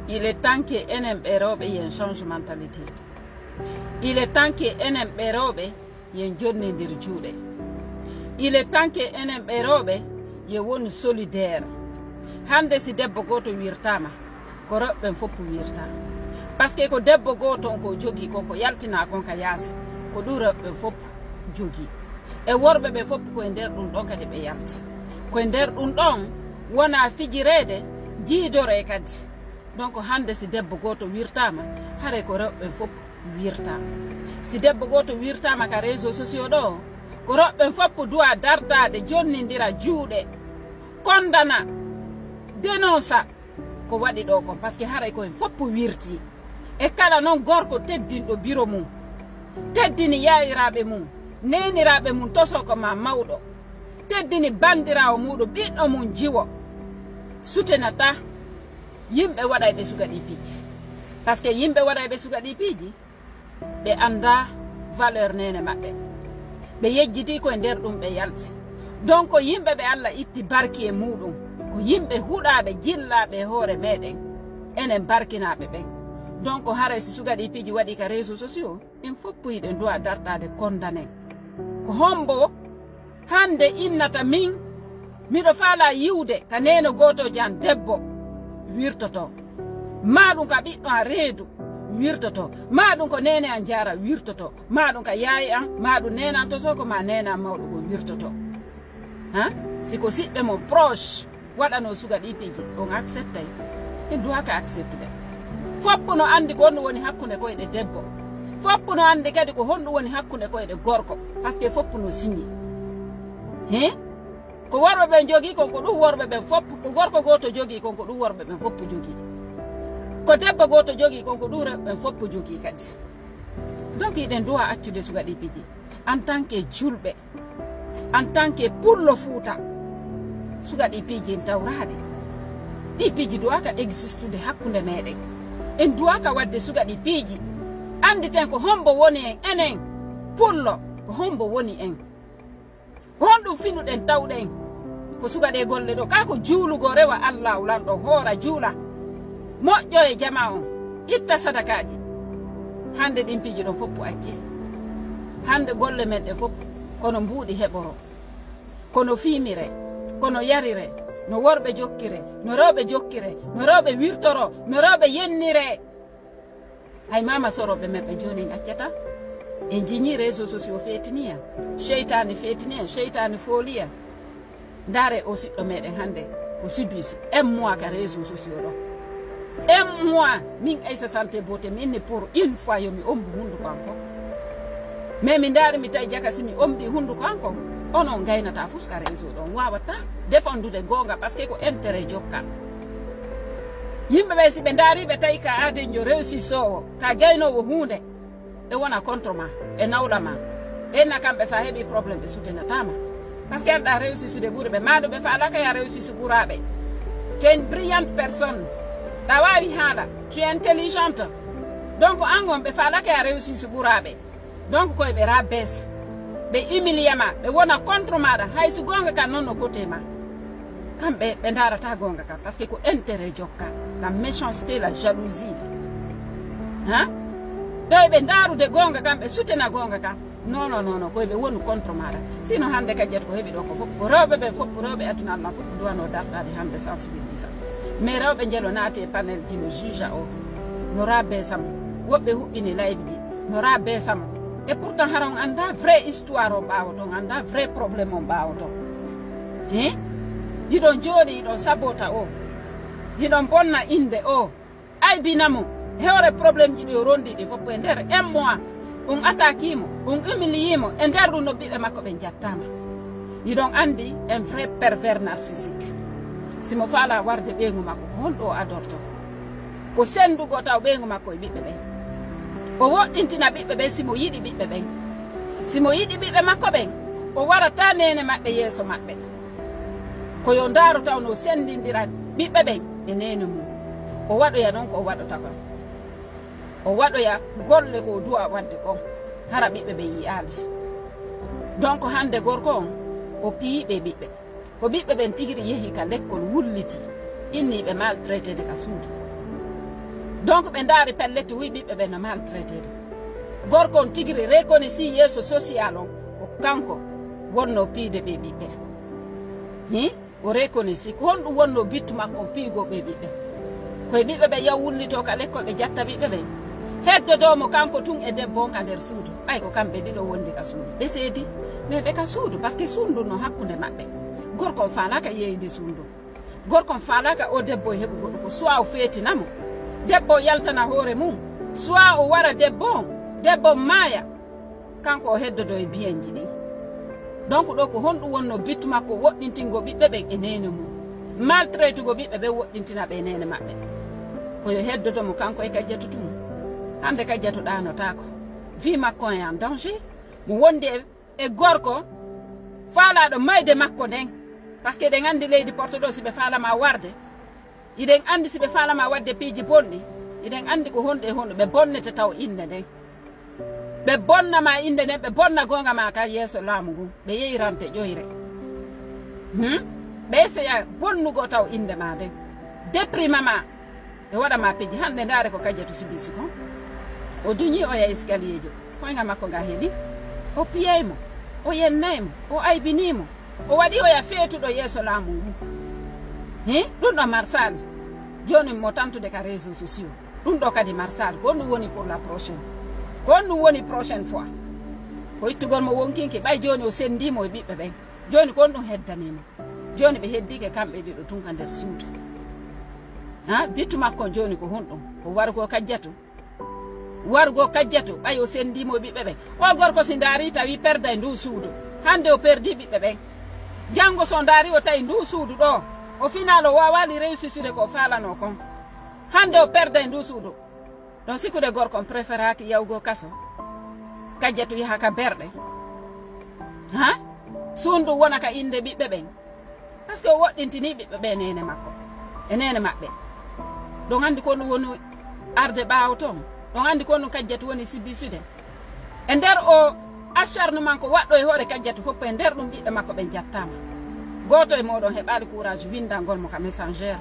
Il est temps que enen ɓeroɓe yen change mentalité. Il est temps que enen ɓeroɓe yen jonnedir juuɗe. Il est temps que enen ɓeroɓe ye woni solidaire. Hande si debbo goto wirtama ko rewɓe fof wirta. Parce que ko debbo goto ko jogi konko yaltina konka yaasi ko ɗum rewɓe fof jogi. E worɓe ɓe fof koye nder ɗum ɗon kadi ɓe yalti. Koye nder ɗum ɗon wona fijirede jiidore kadi. Donc hande si debbo goto wirtama hare ko rewɓe fof wirta. Si debbo goto wirtama ka réseaux sociaux ɗo ko rewɓe fof duwa dartade jonnidira juuɗe condana dénonça ko waɗi ɗo kon par ce que haray koye fof wirti. E kala noon gorko teddinɗo biro mum teddini yayiraɓe mum neniraɓe mum tosoko ma mawɗo teddini bandirawo muɗum ɓiɗɗo mum jiwo sutenata yimɓe waɗayɓe sugaɗi piiji par ce que yimɓe waɗayɓe sugaɗi piiji ɓe anda valeur nene maɓɓe ɓe yejjiti koye nder ɗum ɓe yalti. Donc yimɓe ɓe Allah itti barki e muɗum ko yimɓe huɗaɓe jillaɓe hoore meɗen enen barkinaɓe ɓen. Donc haray si sugaɗi piiji waɗi ka réseaux sociaux en fof yiɗen duwa dartade condamné ko hombo hande innata min miɗo faala yiwde ka neno goto jan debbo wirtoto maɗum ka ɓiɗɗo a reedu wirtoto maɗum ko nene an jara wirtoto maɗum ka yaayi an maɗum nenan to soko ma nenan mawɗo ko wirtoto siko siɓɓe mon proche waɗano sugaɗi piiji on acceptay en duwa ka acceptude foppu no andi ko honɗum woni hakkunde koyɗe debbo foppu no andi kadi ko honɗum woni hakkunde koyɗe gorko par ce que foppu no signi ko worɓe ɓen jogui kon ko ɗum worɓe ɓen fopp ko gorko goto jogui kon ko ɗum worɓe ɓen fopp jogui ko debbo goto jogui kon ko ɗum rewɓe ɓen fopp jogui kadi. Donc yiɗen duwa accude sugaɗi piiji en tant que julɓe en tant que pullo Fuuta sugaɗi piiji en tawraɗe ɗi piiji duwaka existude hakkunde meɗen en duwaka wadde sugaɗi piiji anditen ko hombo woni en enen pullo ko hombo woni en ko honɗum finuɗen tawɗen ko sugaɗe golle ɗo ka ko juulugo rewa Allah ulanɗo hoora juula moƴƴo e jama on itta sadakaji hande ɗin piiji ɗon fof acce hande golle men ɗe fof kono mbuuɗi heɓoro kono fiimire kono yarire no worɓe jokkire no rewɓe jokkire no rewɓe wirtoro no rewɓe yennire hay mama soroɓe men ɓe joni en accata en jiñi réseaux sociaux feetiniya cheytani feetiniya cheytani fooliya ndaare o siɗɗo meɗen hande ko subis un mois ka réseaux sociaux ɗo un mois min Aissa Santé Beauté mi inni pour une fois yomi ombi hunduko an fof mais mi ndaari mi tawi jakasi mi ombi hunduko an fof onon gaynata fus ka réseau ɗon wawata défendude gonga par ce que ko intérêt jokka yimɓe ɓe si ɓe ndaari ɓe tawi ka adenjo réussisowo ka gaynowo hunde ɓe wona contre ma ɓe nawɗa ma enna kamɓe sa heeɓi probléme ɓe sutenatama par ce que anɗa réussisude ɓuuri ɓe maɗo ɓe faalaka ya réussisu ɓuuraɓe tu es une brillante personne ɗa wawi haala tu es intelligente donc an on ɓe faalaka ya réussisu ɓuuraɓe donc koye ɓe rabbesa ɓe humilie ma ɓe wona contre maɗa hayso gonga ka noon no côté ma kamɓe ɓe darata gonga ka par ce que ko intérêt jokka la méchanceté la jalousie ɗo ɓe darude gonga kam ɓe sutena gonga kam non koye ɓe woni contre maɗa sino hande kadi jet ko heeɓi ɗo ko fof ko rewɓe ɓe fof rewɓe aduna Allah fof duwano dartade hande sensibilisation mais rewɓe jeelo naati e panel ji no juge o no rabbesamo woɓɓe huɓɓini live ji no rabbesamo et pourtant hara on anda vrai histoire o ɓawoto on anda vrai probléme on ɓawoto yiɗon jooɗi yiɗon sabota o yiɗon bonna inde o aybinamo hewre probléme ji ɗi o rondiɗi fof e nder un mois on attaquimo on humiliimo e nder ɗum no ɓiɓɓe makko ɓe jattama yiɗon andi un vrai pervers narcissique simo faala warde ɓeygu makko ko honɗo o adorto ko sendugo taw ɓeygu makko e ɓiɓɓe ɓen o woɗɗintina ɓiɓɓe ɓen simo yiɗi ɓiɓɓe ɓen simo yiɗi ɓiɓɓe makko ɓen o warata nene maɓɓe yeeso maɓɓe ko yo ndaaro taw no sendindira ɓiɓɓe ɓen e nene mum o waɗoya noon ko o waɗota kon o waɗoya golle ko duwa wadde kon hara ɓiɓɓe ɓe yiyaali donc hande gorko on o piyiɓe ɓiɓɓe ko ɓiɓɓe ɓen tigiri yehi ka l'école wulliti inniɓe maltraité de ka suudu donc ɓe ndaari pelletti wi ɓiɓɓe ɓe no maltraité gorko on tigiri reconnaissy yeeso social on ko kanko wonno piide ɓe ɓiɓɓe o reconnaissy ko honɗum wonno bittu makko piigo ɓe ɓiɓɓe koye ɓiɓɓe ɓe yaw wullito ka l'école ɓe jatta ɓiɓɓe ɓe heddodomo kanko tun e debbo on ka nder suudu ɓay ko kamɓe ɗiɗo wondi ka suudu ɓe seedi mais ɓe ka suudu par ce que suudu no hakkude maɓɓe gorko on faalaka yeyde suudu gorko on faalaka o debbo e heɓugo ɗum ko soit o feetinamo debbo yaltana hoore mum soit o wara debbo maaya kanko o heddodo e biyenji ɗi donc ɗo ko honɗum wonno bittu makko woɗɗintingo ɓiɓɓe ɓen e nene mum maltraitugo ɓiɓɓe ɓe woɗɗintina ɓe nene maɓɓe koyo heddodomo kanko e kajjatu tum hande kajjatu ɗanotako vie makko e en danger mo wondi e gorko faalaɗo mayde makko nden par ce que ɗen andi leydi porto ɗo si ɓe faalama warde iɗen andi si ɓe faalama wadde piiji bonɗi iɗen andi ko honɗe e honɗo ɓe bonnete taw inde nden ɓe bonnama inde nden ɓe bonna gonga ma ka yeeso laamu ngu ɓe yeyrante ƴoyre ɓe seya bonnugo taw inde ma nden déprimama ɓe waɗama piiji hande ndaare ko kajjatu sibisi kon o duñi o ya escalier jo koynga makko nga heeli o piyeymo o yennaymo o aybinimo o waɗi o ya feetuɗo yeeso laamu ngu ɗum ɗo marsali joni mo tamtude ka réseaux sociaux ɗum ɗo kadi marsali ko ɗum woni pour la prochaine ko ɗum woni prochaine fois ko ittugol mo wonkinki ɓay joni o sendimo e ɓiɓɓe ɓen joni ko ɗum heddanimo joni ɓe heddike kamɓe ɗiɗo tun ka nder suudu bittu makko joni ko honɗum ko wargo kajjatu ɓay o sendimo e ɓiɓɓe ɓen o gorko si daari tawi perda e ndu suudu hande o perdi ɓiɓɓe ɓen janggo so daari o tawi ndu suudu ɗo au final o wawali réussisude ko falano kon hande o perda e ndu suudu ɗon sikkude gorkon préféraki yawgo kaso kajjatu yaha ka berɗe suundu wona ka inde ɓiɓɓe ɓen par ce que o woɗɗintini ɓiɓɓe ɓe nene makko e nene maɓɓe ɗon andi ko ɗum woni arde ɓaawo toon ɗon andi ko ɗum kajjatu woni sibisude e nder o acharnement ko waɗɗo e hoore kajjatu fof e nder ɗum ɓiɓɓe makko ɓen jattama goto e moɗon heɓali courage windangol mo ka messagére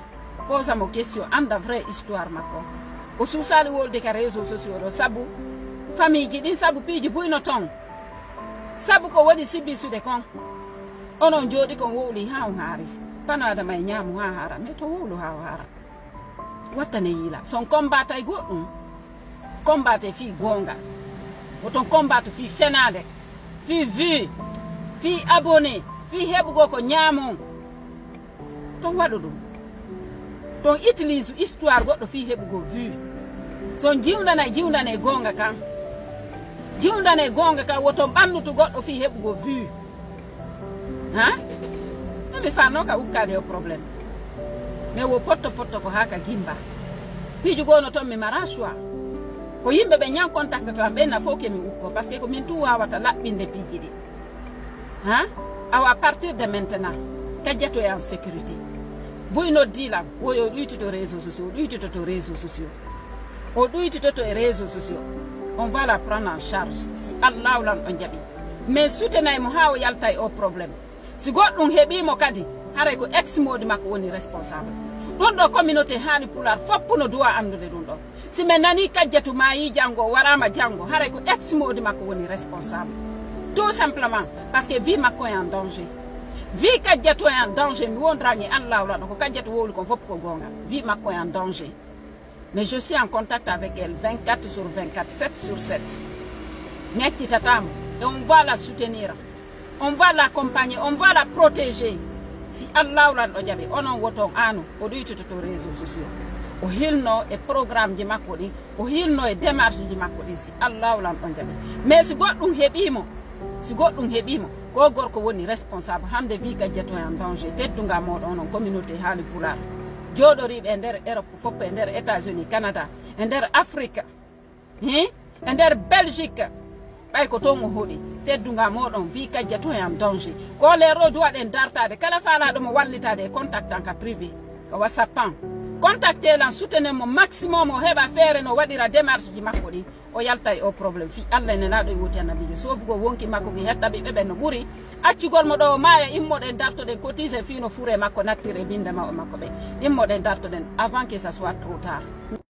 posamo question anda vrai histoire makko o suusali wolde ka réseaux sociaux ɗo saabu famille ji ɗin saabu piiji buyno toon saabu ko waɗi sibisude kon onon jooɗi kon wowli ha o haari pano adama e ñaamu ha haara mais to wowlu ha o haara wattane yiila son combat e goɗɗum combatte fi gonga oton combattu fi fenade fi vue fi abonné fi heɓugo ko ñaamon ton waɗu ɗum ton utilise histoire goɗɗo fi heɓugo vue son jiwdana e gonga kam jiwdana e gonga kam woton ɓannutu goɗɗo fi heɓugo vue mi fanno ka ukkade o probléme mais wo potto ko haka gimba piiju gono toon mi mara choix ko yimɓe ɓe ñan contacte tan ɓenna fof kemi ukko par ce que ko min tu wawata laɓɓinde piiji ɗi awa à partir de maintenant kajjato e en sécurité boy noddilam woyo ɗuytuto réseaux sociaux ɗuytuto réseaux sociaux o ɗuytutoto e réseaux sociaux on va la prendre en charge si Allah lan on jaɓi mais soutenaymo ha o yalta e o probléme si goɗɗum heeɓimo kadi haray ko ex modi makko woni responsable ɗum ɗo communauté haali pular foppu no duwa andude ɗum ɗo si min nani kajjatu mayi janggo warama janggo haray ko ex modi makko woni responsable tout simplement parce que vie makko est en danger vie kajjatu est en danger mi wondrani Allah wala ko kajjatu wowli kon fopp ko gonga vie makko est en danger mais je suis en contact avec elle 24 sur 24 7 sur 7 mekkitatamo et on va la soutenir on va l'accompagner on va la protéger si Allah lan ɗo jaɓi onon woton anu o ɗuytoto réseaux sociaux o hilno e programme ji makko ɗi o hilno e démarche ji makko ɗi si Allah lan ɗon jaɓi mais si goɗɗum heeɓimo ko gorko woni responsable hande wi kajjato en danger teddunga moɗon onon communauté haali pular jooɗoriɓe e nder Europe fof e nder États-Unis Canada e nder Afrique e nder Belgique ɓay ko toon o hooɗi teddunga moɗon wi kajjato en danger ko lero duwaɗen dartade kala faalaɗo mo wallitade e contact en ka privé ko WhatsApp an contacté lan soutenir mo maximum o heɓa feere no waɗira démarche ji makko ɗi o yalta e o probléme fi Allah ne naɗo e woti annabijo sofugo wonki makko ki hettaɓe ɓeɓe no ɓuuri accugol mo ɗo o maaya immoɗen dartoɗen cotise fino fure makko nattire bindema o makko ɓe immoɗen dartoɗen avant que ça soit trop tard.